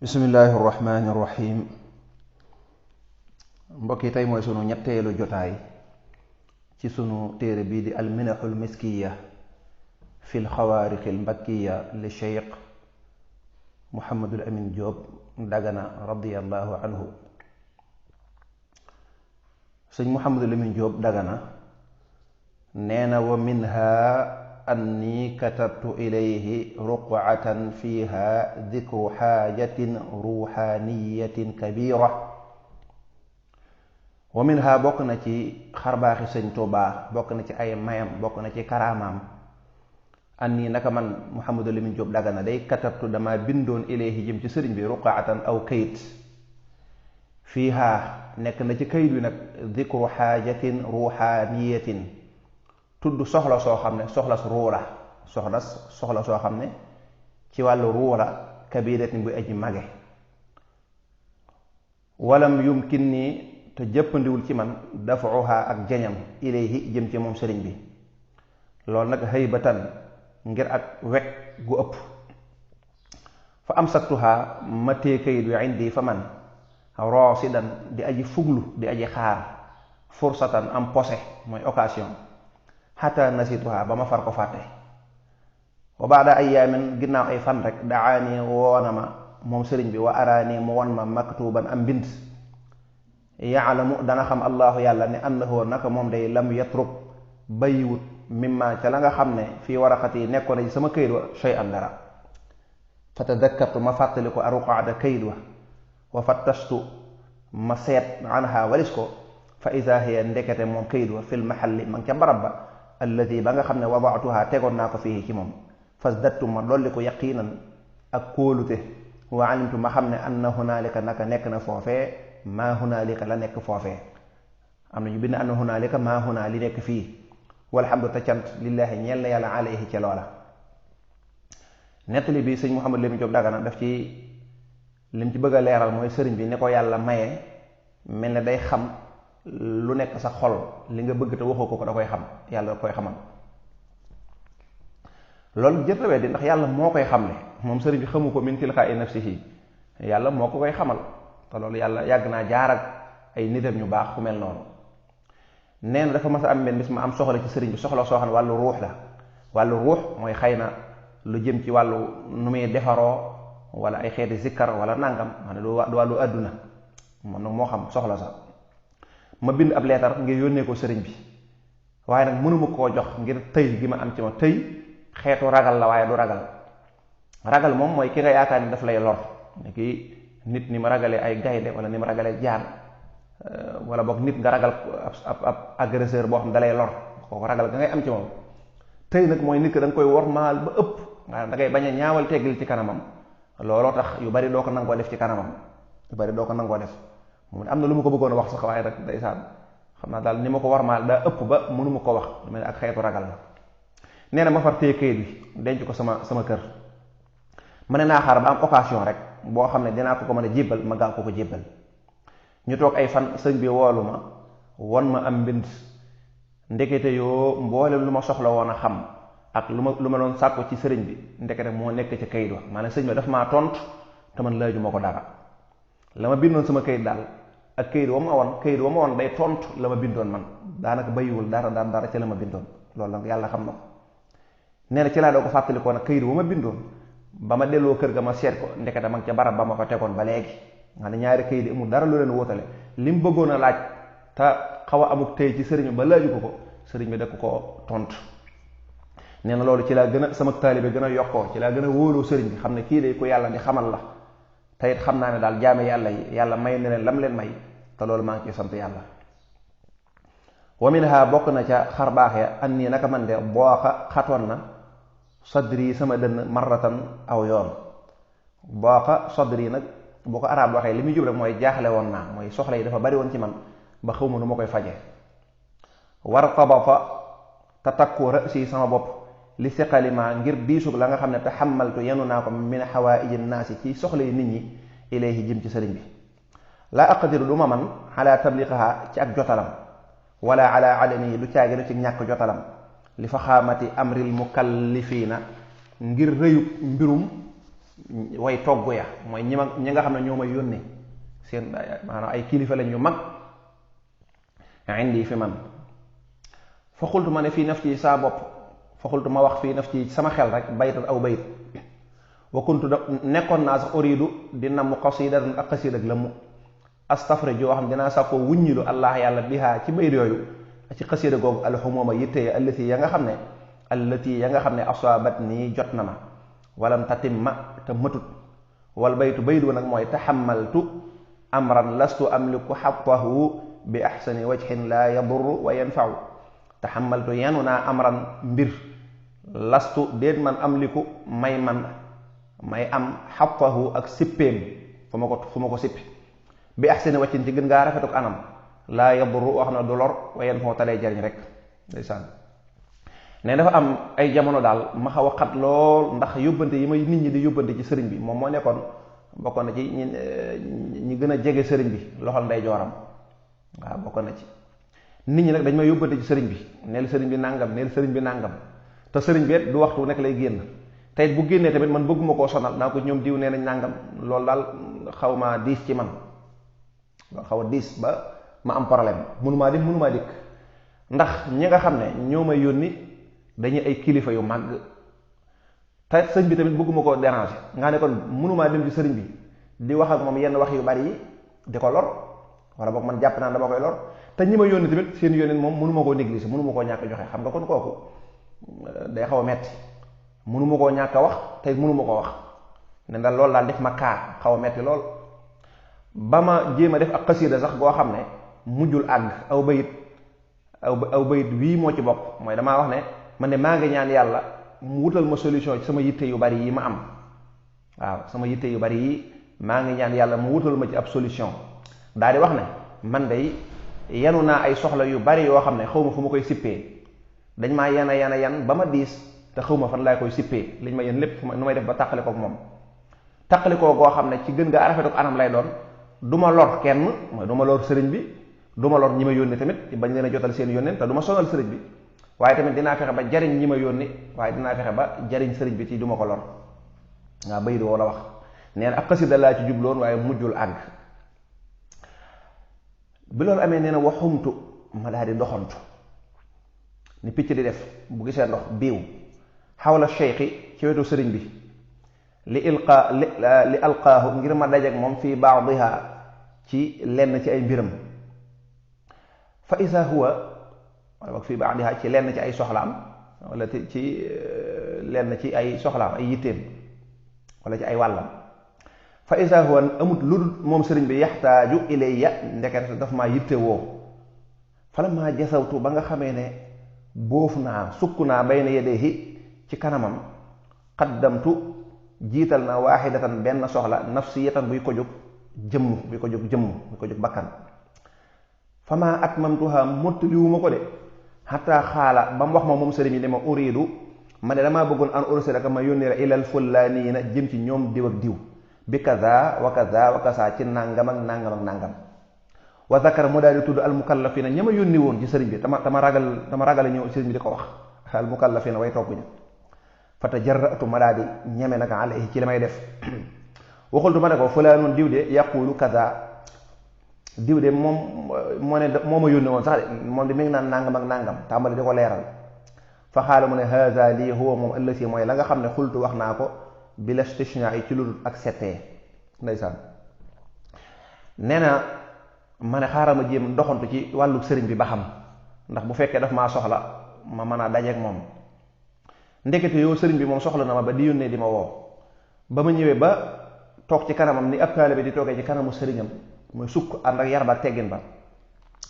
bismillaahi rahmaani rahiim. mbokk yi tey mooy sunu ñetteelu jotaay ci sunu téere bii di alminaxul miskiya fi lxawaarixil mbakkiya li cheikh Muhammadul Amin Diop Dagana radiyallahu anhu. sëñ Muhammadul Amin Diop Dagana nee na wa minha anni katabtu ilayhi ruqatan fiha dikru xaajatin ruuxaaniyatin kabira. wa minha bokk na ci xarbaaxi sëñ Tuubaa, bokk na ci ay mayam, bokk na ci karaamaam. anni naka man Muhammadu Lamin Jóob Dagana day katabtu dama bindoon ilayhi jëm ci sëriñ bi ruqatan aw kayit. fiha nekk na ci kayit wi nag dikru xaajatin ruuxaaniyatin, tudd soxla soo xam ne soxla su ruu la, soxla soo xam ne ci wàllu ruu la, kabiratin buy aji mage. walam yumkin nii te jëppandiwul ci man dafuha ak jañam ilayhi jëm ci moom sëriñ bi. loolu nag haybatan ngir ak wekk gu ëpp. fa amsaktuha ma tee kayit wi indi fa man roosidan di aji fuglu, di aji xaar, fursatan am posé mooy occasion, xataa nasituha ba ma far ko fàtte. wa baada ayaamin ginnaaw ay fan rek daani woona ma moom sëriñ bi, wa araani mu won ma maktuban am mbind. yaalamu dana xam allahu yàlla ne annahu naka moom day lam yatruk bayiwut mimma ca la nga xam ne fii waraqat yi nekkoon na ci sama kayit wa shay'an dara. fa tadakkartu ma fàttali ko aruqaada kayit wa fattashtu ma seet anha walis ko, fa ida hiya ndekete moom kayit wa fil mahalli ma ngi ca barab ba alladi ba nga xam ne wadaatuha tegoon naa ko fii ci moom. fasdattu ma dolli ko yaqiinan ak kóolute, wa alimtu ma xam ne anna hunaalika naka nekk na foofee maa hunaalika la nekk foofee. am na ñu bind anna hunaalika maa hunaa li nekk fii. walhamdu te cant lillaahi ñeel na yàlla alayhi ca loola. nettali bi sëñ Muhammad Lamin Jóob Dagana daf ci lim ci bëgg a leeral mooy sëriñ bi ni ko yàlla maye mel ne day xam lu nekk sa xol, li nga bëgg te waxoo ko da koy xam, yàlla da koy xamal. loolu jër tawee di ndax yàlla moo koy xamle, moom sëriñ bi xamu ko min tilqaa'i nafsihi, yàlla moo ko koy xamal. te loolu yàlla yàgg naa jaar ak ay nitam ñu baax ku mel noonu. nee na dafa mas a am benn bis ma am soxla ci sëriñ bi, soxla soo xam ne wàllu ruux la. wàllu ruux mooy xëy na lu jëm ci wàllu nu muy defaroo, wala ay xeeti zikkar wala nangam, maanaam du wàllu àdduna, man nag moo xam soxla sax. ma bind ab leetar ngir yónnee ko sëriñ bi, waaye nag mënuma koo jox ngir tëy gi ma am ci ma. tëy xeetu ragal la, waaye du ragal. ragal moom mooy ki nga yaakaar ni daf lay lor, ni ki nit ni ma ragalee ay gaynde wala ni ma ragalee jaan, wala boog nit nga ragal ab agresseur boo xam ne da lay lor, kooku ragal ga ngay am ci moom. tëy nag mooy nit ki da nga koy wormaal ba ëpp, nga da ngay bañ a ñaawal teggil ci kanamam. looloo tax yu bari doo ko nangoo def ci kanamam, yu bari doo ko nangoo def. moom am na lu ma ko bëggoon a wax sax, waaye rek ndeysaan xam naa daal ni ma ko warmaal daa ëpp ba mënuma ko wax, lu mel ne ak xeetu ragal la. nee na ma far téye kayit bi denc ko sama kër. ma ne naa xaar ba am occasion rek boo xam ne dinaa ko mën a jébbal, ma gaaw ko jébbal. ñu toog ay fan sëñ bi woolu ma won ma am mbind. ndekete yoo mboolem lu ma soxla woon a xam ak lu ma doon sàkku ci sëriñ bi, ndekete moo nekk ca kayit wa. maanaam sëñ bi daf maa tontu te man laaju ma ko dara. la ma bindoon sama kayit daal ak kayit wa ma woon day tontu la ma bindoon man, daanaka bayiwul dara ca la ma bindoon. loolu nag yàlla xam na ko. nee na ci laa doo ko fàttalikoo nag kayit wa ma bindoon, ba ma delloo kër ga ma seet ko, ndekete ma ngi ca barab ba ma ko tegoon ba léegi. nga ne ñaari kayit yi amul dara lu leen wóotale. li mu bëggoon a laaj te xaw a amuk tey ci sëriñ bi ba laaju ko sëriñ bi da ko tontu. nee na loolu ci laa gën a sama taalibe gën a yokkoo, ci laa gën a wóoloo sëriñ bi, xam ne kii day ko yàlla di xamal la. te it xam naa ne daal jaame yàlla yi yàlla may na leen lam leen may, te loolu maa ngi ciy sant yàlla. wa minha bokk na ca xar baax ya an nii naka man de booxa xatoon na sadri sama dënn marratan aw yoon. booxa sadri nag boo ko arab waxee li muy jub rek mooy jaaxle woon naa, mooy soxla yi dafa bari woon ci man ba xawma nu ma koy faje. war tabata te takku rësi sama bopp li siqalima ngir diisug la nga xam ne te xamaltu yenu naa ko min xawaaiji naasi ci soxla yi nit ñi ilayhi jëm ci sëriñ bi. laa aqdiru du ma man ala tabliqaha ci ak jotalam, wala ala adami du caaginu ci ñàkk jotalam, li faxaamati amril mukallifiina ngir rëyub mbirum way togg ya mooy ñi nga xam ne ñoo may yónni seen maanaam ay kilifa lañ yu mag indi fi man fa xultu ma ne fii nafsi saa bopp fa xultu ma wax fii nafsi sama xel rek baytan aw bayt wa kuntu nekkoon naa sax uridu di namm qasidatan ak xasiid ak lëmm astafri joo xam dinaa sàkkoo wuññilu allah yàlla bihaa ci bayt yooyu ci xasiida googu alxumuma yittee allati ya nga xam ne asaabat nii jot na ma walam tatimma te matut wal baytu baydu nag mooy taxamaltu amran lastu amliku xaqahu bi axsani wajhin laa yadurru wa yanfau taxamaltu yenu naa amran mbir lastu déet man amliku may am xaqahu ak sippeem fu ma ko sippi bi axsani wajhin ci gën ngaa rafetuk anam laa yadurru wax na du lor wa yanfau te day jariñ rek ndeysaan ne dafa am ay jamono daal ma xaw a xat lool ndax yóbbante yi may nit ñi di yóbbante ci sëriñ bi moom moo nekkoon bokkoon na ci ñi gën a jege sëriñ bi loxol nday jooram waaw bokkoon na ci nit ñi nag dañ may yóbbante ci sëriñ bi neel sëriñ bi nàngam neel sëriñ bi nàngam te sëriñ bi du waxtu nekk lay génn tey bu génnee tamit man bëgguma koo sonal naa ko ñoom diw nee nañ nàngam loolu daal xaw ma diis ci man xaw a diis ba ma am problème mënumaa dem mënumaa dikk ndax ñi nga xam ne ñoo may yónni dañuy ay kilifa yu màgg te sëñ bi tamit bëgguma koo déranger nga ne kon mënumaa dem ci sëriñ bi di wax ak moom yenn wax yu bari yi di ko lor wala boog man jàpp naa dama koy lor te ñi ma yónni tamit seen yónneen moom mënuma koo négliger mënuma koo ñàkk joxe xam nga kon kooku day xaw a metti mënuma koo ñàkk a wax tey mënuma koo wax ne ndax loolu daal def ma kaa xaw a metti lool ba ma jéem a def ak xasiida sax goo xam ne mujjul àgg aw bayit wii moo ci bokk mooy damaa wax ne man de maa ngi ñaan yàlla mu wutal ma solution ci sama yitte yu bari yi ma am waaw sama yitte yu bari yi maa ngi ñaan yàlla mu wutal ma ci ab solution daal di wax ne man de yenu naa ay soxla yu bari yoo xam ne xaw ma fu ma koy sippee dañ maa yan ba ma diis te xaw ma fan laay koy sippee liñ ma yen lépp nu may def ba tàqale kook moom tàqale koo goo xam ne ci gën nga rafetuk anam lay doon du ma lor kenn mooy du ma lor sëriñ bi du ma lor ñi ma yónni tamit bañ leen a jotal seen yónneen te du ma sonal sëriñ bi waaye tamit dinaa fexe ba jariñ ñi ma yónni waaye dinaa fexe ba jariñ sëriñ bi ci du ma ko lor waaw bay di wala wax nee na ab xasida laa ci jubloon waaye mujjul àgg bi loolu amee nee na waxumtu ma daal di doxantu ni picc di def bu gisee ndox biiw xawla cheikhi ci wetu sëriñ bi li alqaahu ngir ma dajeek moom fii baadiha ci lenn ci ay mbiram fa isa huwa wala boog fii baadiha ci lenn ci ay soxlaam wala ci lenn ci ay soxlaam ay yitteem wala ci ay wàllam fa isa huwa amut lu dul moom sëriñ bi yaxtaaju ilayya ndekete daf maa yitte woo fala maa jasawtu ba nga xamee ne boof naa sukk naa bayna yadayhi ci kanamam qaddamtu jiital na waaxidatan benn soxla nafsiyatan buy ko jóg bakkan fa maa atmamtuha mottaliwuma ko de xataa xaala ba mu wax ma moom sëriñ bi ne ma uridu ma ne damaa bëggoon an ursilaka ma yónni la ilal fullaaniina jëm ci ñoom diw ak diw bi kaza wa kaza wa kaza ci nàngam ak nàngam ak nàngam wa zakara mu daal di tudd almukallafina ña ma yónni woon ci sëriñ bi dama ragal ñëw sëriñ bi di ko wax almukallafina way togg ña fa tajarratu ma daal di ñeme nag alayhi ci li may def waxultu ma ne ko fulaanoon diw de yaqulu kaza diw de moom moo ne moo ma yónni woon sax de moom de mi ngi naan nàngam ak nàngam tàmbali di ko leeral fa xaala mu ne haza lii huwa moom ëllësi mooy la nga xam ne xultu wax naa ko bi la station yi ci lu ak settee ndeysaan nee na ma ne xaaral ma jéem doxantu ci wàllu sëriñ bi ba xam ndax bu fekkee daf maa soxla ma mën a dajeek moom ndekete yow sëriñ bi moom soxla na ma ba di yónnee di ma woo ba ma ñëwee ba toog ci kanamam ni ab taalibe di toogee ci kanamu sëriñam mooy sukk ànd ak yar ba ak teggin ba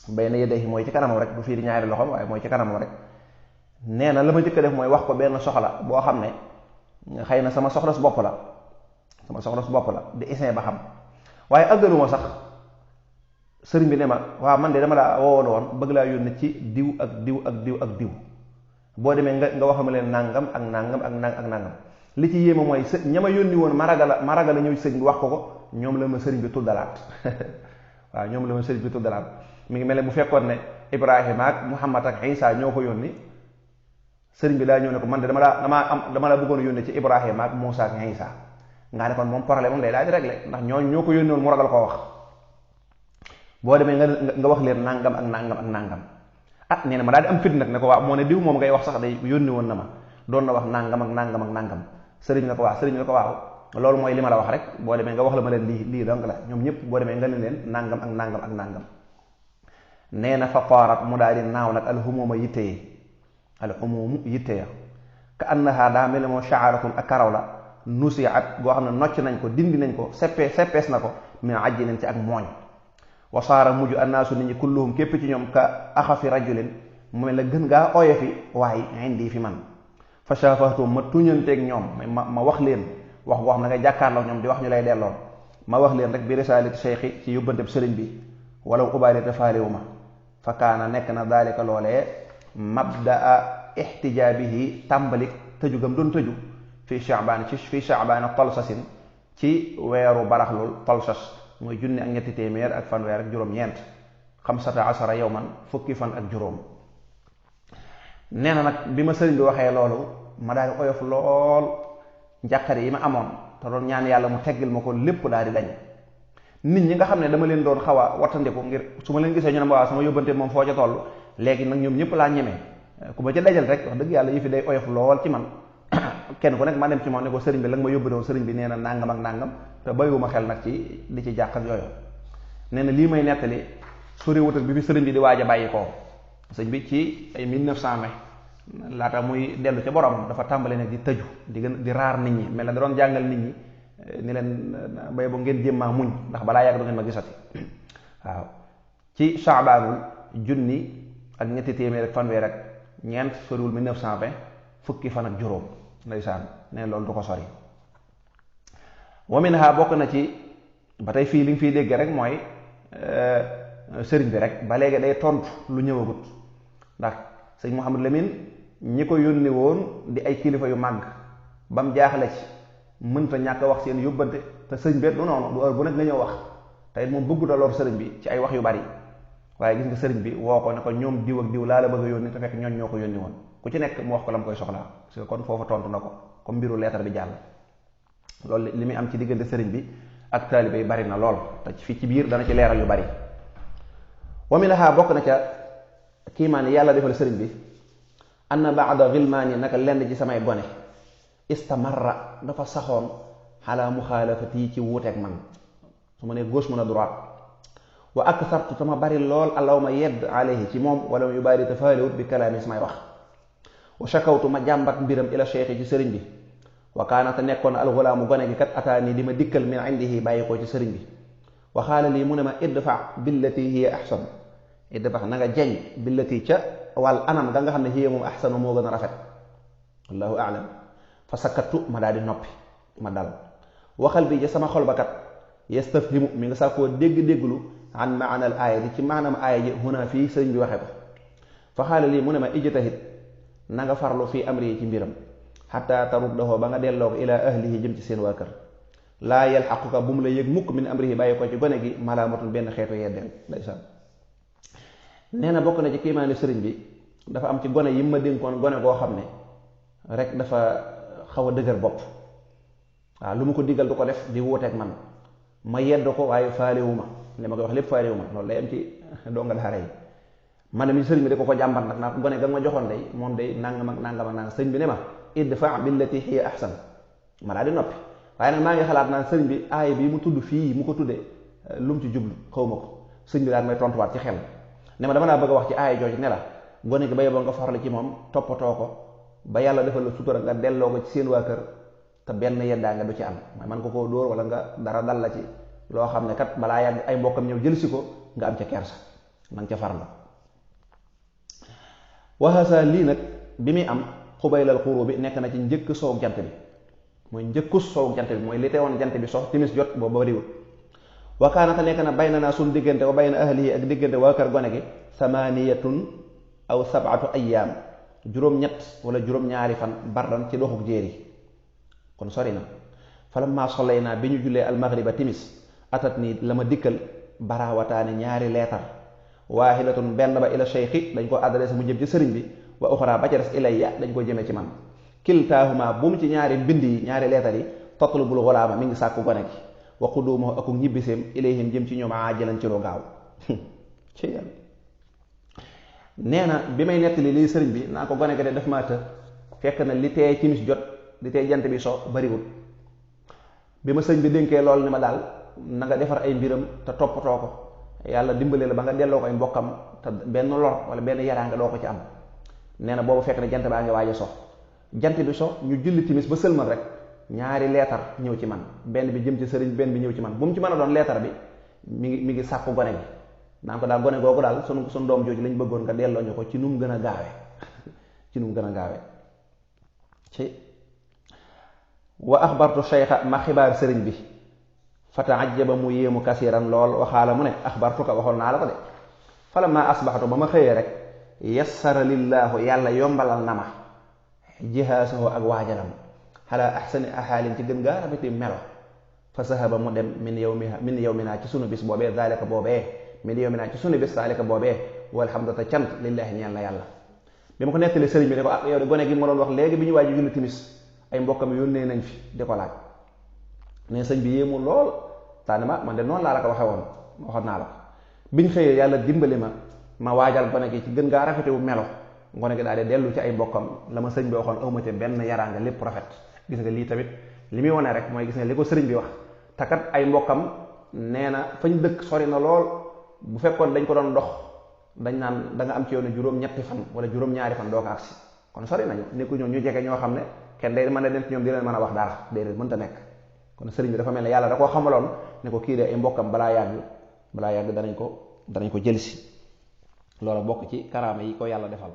bay na yedde mooy ci kanamam rek du fii di ñaari loxoom waaye mooy ci kanamam rek nee na la ma jëkk def mooy wax ko benn soxla boo xam ne xëy na sama soxla su bopp la di isin ba xam waaye àggaluma sax sëriñ bi ne ma waaw man de dama laa woowoon woon bëgg laa yónni ci diw ak diw ak diw ak diw boo demee nga waxama leen nàngam ak nàngam ak nàngam li ci yéema mooy ña ma yónni woon ma ragal a ñëw sëriñ bi wax ko ñoom la ma sëriñ bi tuddalaat waaw ñoom la ma sëriñ bi tuddalaat mi ngi mel ne bu fekkoon ne Ibrahima ak Muhammad ak Isa ñoo ko yónni sëriñ bi daa ñëw ne ko man de dama la bëggoon yónni ci Ibrahima ak Muusa ak Isa nga ne kon moom problème moom day daal di réglé ndax ñoo ko yónni woon mu ragal koo wax. boo demee nga wax leen nangam ak nangam ak nangam nee na ma daal di am fit nag ne ko waaw moo ne diw moom ngay wax sax day yónni woon na ma doon na wax nangam ak nangam ak nangam sëriñ la ko waaw loolu mooy li ma la wax rek boo demee nga wax la ma leen lii donc la ñoom ñëpp boo demee nga leen nangam ak nangam ak nangam. nee na fa taarat mu daal di naaw nag alhumuuma yittee ka annaha daa mel ne moom sha'aratun ak karaw la nusiat goo xam ne nocc nañ ko dindi nañ ko seppees na ko min ajjinin ci ak mooñ. wasaara mujj annaasu nit ñi kulluhum képp ci ñoom ka axafi rajulin mu mel la gën ngaa oyofi waaye indi fi man fa shafahtum ma tuñanteeg ñoom ma wax leen wax boo xam ne nga jàkkaarloo ñoom di wax ñu lay delloo ma wax leen rek bi risaalati cheikhi ci yóbbante sëriñ bi wala ubaali te faaliwu ma fa kaana nekk na daalika loolee mabdaa ixtijaabihi tàmbalik tëju gam doon tëju fii chaabaan talsasin ci weeru baraxlul talsas mooy junne ak ñetti téeméer ak fanweer ak juróom-ñeent 15 yawman fukki fan ak juróom. nee na nag bi ma sëriñ bi waxee loolu ma daal di oyof lool njàqare yi ma amoon te doon ñaan yàlla mu teggil ma ko lépp daal di dañ. nit ñi nga xam ne dama leen doon xaw a wattandiku ngir su ma leen gisee ñu ne ma waa sama yóbbante moom foo ca toll léegi nag ñoom ñëpp laa ñemee ku ma ca dajal rek wax dëgg yàlla yi fi day oyof lool ci man kenn ku nekk ma dem ci moom ne ko sëriñ bi la nga ma yóbbante woon sëriñ bi nee na nangam ak nangam te bàyyiwuma xel nag ci di ci jàq ak yooyu. nee na lii may nettali sori wutal bi fi sëriñ bi di waaj a bàyyi koo sëriñ bi ci ay 1920 laata muy dellu ca borom dafa tàmbale nag di tëju di raar nit ñi mel na da doon jàngal nit ñi ni leen bay bo ngeen jémmaa muñ ndax balaa yàgg du ngeen ma gisati waaw ci Shaabaanul junni ak ñetti téeméer ak fanweer ak ñeent soriwul 1920 fukki fan ak juróom ndeysaan ne loolu du ko sori. wa minha bokk na ci ba tey fii li nga fiy dégg rek mooy sëriñ bi rek ba léegi day tontu lu ñëwagut ndax sëñ Mouhamad Lamine ñi ko yónni woon di ay kilifa yu màgg ba mu jaaxle ci mënta ñàkk a wax seen yóbbante te sëñ bi du noonu du heure bu nekk nga ñëw wax te it moom bëggut a lor sëriñ bi ci ay wax yu bari waaye gis nga sëriñ bi woo ko ne ko ñoom diw ak diw laa la bëgg a yónni te fekk ñoo ko yónni woon ku ci nekk mu wax ko la mu koy soxlaa parce que kon foofu tontu na ko comme mbiru leetar bi jàll. loolu li muy am ci diggante sëriñ bi ak taalibe yi bari na lool te fii ci biir dana ci leeral yu bari. wa minaha bokk na ca kiimaan yàlla defal sëriñ bi anna ba'da ghilmaani naka lenn ci samay gone istamarra dafa saxoon xalaa muxaalafati ci wuuteeg man su ma nee gauche mën a droite wa akthartu tama bari lool allaw ma yedd alayhi ci moom wala yu bari te faalewut bi kalaami samay wax wa shakawtu ma jàmbat mbiram ila cheikh ci sëriñ bi wa kaana te nekkoon alxulaamu gone gi kat ataani di ma dikkal min indihi bàyyi ko ci sëriñ bi wa xaala lii mu ne ma idfa billati hiya ahsan idfa na nga jeñ billati ca wàll anam nga xam ne hiya moom ahsanu moo gën a rafet wallahu a'lam fa sakkattu ma daal di noppi ma dal waxal bi ja sama xol ba kat yastafhimu mi nga sax koo dégg-dégglu an maanal aaya di ci maanaam aaya ji huna fii sëriñ bi waxe ko fa xaala lii mu ne ma ijtahid na nga farlu fii amri yi ci mbiram xataa taruddahu ba nga delloo ko ilaa ahlihi jëm ci seen waa kër laa yalxaquka bu mu la yëg mukk min amrihi bàyyi ko ci gone gi malaamatun benn xeetu yeddeel ndeysaan. nee na bokk na ci kiimaani sëriñ bi dafa am ci gone yi ma dénkoon gone goo xam ne rek dafa xaw a dëgër bopp waaw lu mu ko digal du ko def di wuuteeg man ma yedd ko waaye faalewu ma li ma koy wax lépp faalewu ma loolu day am ci donga daara yi man mi sëriñ bi da ko jàmbat nag naa ko gone ga ma joxoon day moom day nangam ak nangam ak nangam sëriñ bi ne ma idfa billati hiya ahsan ma daa di noppi waaye nag maa ngi xalaat naan sëriñ bi aaya bi mu tudd fii mu ko tuddee lu mu ci jublu xaw ma ko sëriñ bi daal may tontuwaat ci xel ne ma dama laa bëgg a wax ci aaya jooju ne la gone gi ba yeboo nga farle ci moom toppatoo ko ba yàlla defal la sutura nga delloo ko ci seen waa kër te benn yeddaa nga du ci am mooy man ko koo dóor wala nga dara dal la ci loo xam ne kat balaa yàgg ay mbokkam ñëw jël si ko nga am ca kersa nanga ca farla waxasa lii nag bi muy am xubaylal xuru bi nekk na ci njëkk soow jant bi mooy njëkkus soow jant bi mooy li teewoon jant bi sox timis jot boobu bariwul wakaanata nekk na bay na naa suñ diggante wa bay na ahlihi ak diggante waa kër gone gi samaniyatun aw sab'atu ayyaam juróom-ñett wala juróom-ñaari fan bardan ci doxuk jéeri kon sori na falamma sollay naa bi ñu jullee almaghriba timis atat nii la ma dikkal barawataane ñaari leetar waahidatun benn ba ila cheikhi dañ ko adressé mu jëm ci sëriñ bi wa uxra ba ca des ilayya dañ ko jëmee ci man kiltaahuma bu mu ci ñaari bind yi ñaari leetar yi tatlubul xulaama mi ngi sàkku gone gi wa quduumahu aku ñibbiseem ilayhim jëm ci ñoom aajilan ci lu gaaw ci yàlla nee na bi may nettali lii sëriñ bi naa ko gone gi de daf maa të fekk na li tee timis jot li tee jant bi so bariwul bi ma sëñ bi dénkee lool ni ma daal na nga defar ay mbiram te toppatoo ko yàlla dimbale la ba nga delloo ko ay mbokkam te benn lor wala benn yaraanga doo ko ci am nee na boobu fekk na jant baa ngi waaj a so jant bi so ñu julli timis ba sëlmal rek ñaari leetar ñëw ci man benn bi jëm ci sëriñ benn bi ñëw ci man bu mu ci mën a doon leetar bi mi ngi sàkku gone gi naan ko daal gone googu daal sunu doom jooju lañ bëggoon nga delloo ñu ko ci nu mu gën a gaawe ci nu mu gën a gaawe ci wa axbartu cheikha ma xibaar sëriñ bi fa taajaba mu yéemu kasiran lool waxaala mu ne axbartu ko waxoon naa la ko de fala ma asbaxtu ba ma xëyee rek yassara lillaahu yàlla yombalal na ma jihaasahu ak waajalam xalaa axsani axaalin ci gën gaa rafeti melo fa sahaba mu dem min yow mi naa ci sunu bis boobee daalika boobee min yow mi naa ci sunu bis daalika boobee walhamdu ta cant lillaahi ñeel na yàlla bi ma ko nettali sëriñ bi ne ko ah yow de gone gi ma doon wax léegi bi ñu waaj julli timis ay mbokkam yónnee nañ fi di ko laaj ne sëñ bi yéemu lool taani ma man de noonu laa la ko waxe woon waxoon naa la ko biñ xëyee yàlla dimbali ma waajal gone gi ci gën gaa rafetewu melo gone gi daal di dellu ci ay mbokkam la ma sëñ bi waxoon awma ca benn yaraanga lépp rafet gis nga lii tamit li muy wane rek mooy gis nga li ko sëriñ bi wax takat ay mbokkam nee na fañ dëkk sori na lool bu fekkoon dañ ko doon dox dañ naan da nga am ci yoonu juróom-ñetti fan wala juróom-ñaari fan doo ko agsi kon sori nañu nekku ñoom ñu jege ñoo xam ne kenn day mën a dem ci ñoom di leen mën a wax dara déedéet mënta nekk kon sëriñ bi dafa mel ne yàlla da koo xamaloon ne ko kii de ay mbokkam balaa yàgg danañ ko jëlsi loola bokk ci karaama yi ko yàlla defal